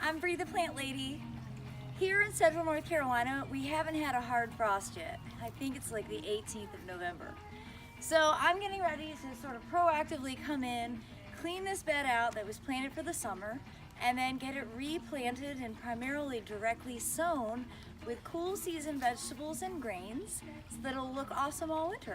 I'm Bree the Plant Lady. Here in Central North Carolina, we haven't had a hard frost yet. I think it's like the 18th of November. So I'm getting ready to sort of proactively come in, clean this bed out that was planted for the summer, and then get it replanted and primarily directly sown with cool season vegetables and grains so that it'll look awesome all winter.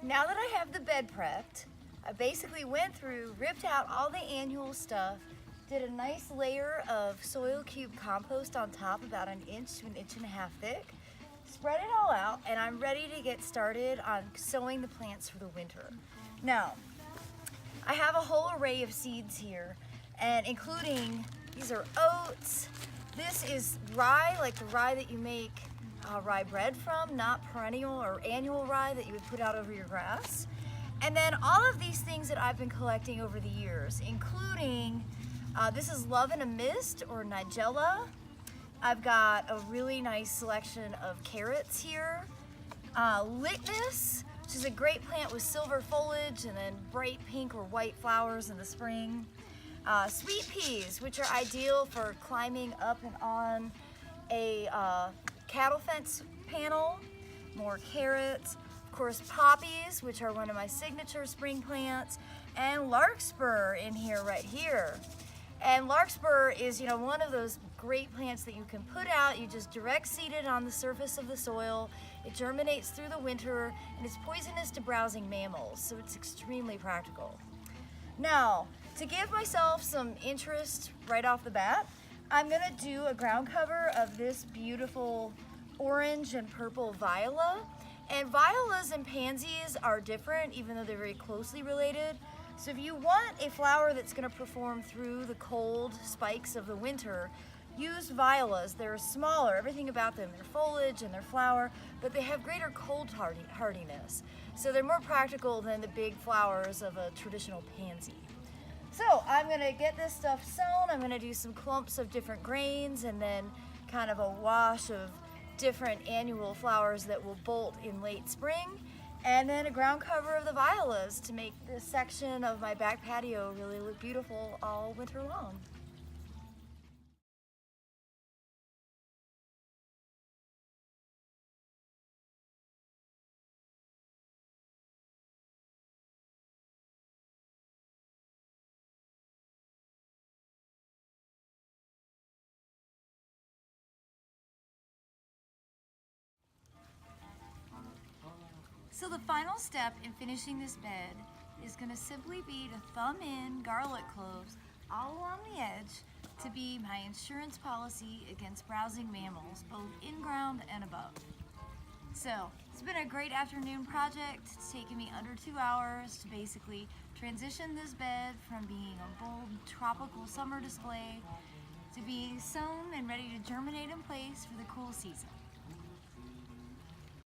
Now that I have the bed prepped, I basically went through, ripped out all the annual stuff, did a nice layer of soil cube compost on top, about 1 inch to 1.5 inches thick, spread it all out, and I'm ready to get started on sowing the plants for the winter. Now, I have a whole array of seeds here, and including, these are oats, this is rye, like the rye that you make rye bread from, not perennial or annual rye that you would put out over your grass. And then all of these things that I've been collecting over the years, including, this is Love in a Mist or Nigella. I've got a really nice selection of carrots here. Litmus, which is a great plant with silver foliage and then bright pink or white flowers in the spring. Sweet peas, which are ideal for climbing up and on a cattle fence panel. More carrots, of course poppies, which are one of my signature spring plants, and larkspur in here right here. And larkspur is, one of those great plants that you can put out. You just direct seed it on the surface of the soil. It germinates through the winter, and it's poisonous to browsing mammals, so it's extremely practical. Now, to give myself some interest right off the bat, I'm gonna do a ground cover of this beautiful orange and purple viola. And violas and pansies are different, even though they're very closely related. So if you want a flower that's gonna perform through the cold spikes of the winter, use violas. They're smaller, everything about them, their foliage and their flower, but they have greater cold hardiness. So they're more practical than the big flowers of a traditional pansy. So I'm gonna get this stuff sown. I'm gonna do some clumps of different grains and then kind of a wash of different annual flowers that will bolt in late spring. And then a ground cover of the violas to make this section of my back patio really look beautiful all winter long. So the final step in finishing this bed is going to simply be to thumb in garlic cloves all along the edge to be my insurance policy against browsing mammals, both in ground and above. So it's been a great afternoon project. It's taken me under 2 hours to basically transition this bed from being a bold tropical summer display to being sown and ready to germinate in place for the cool season.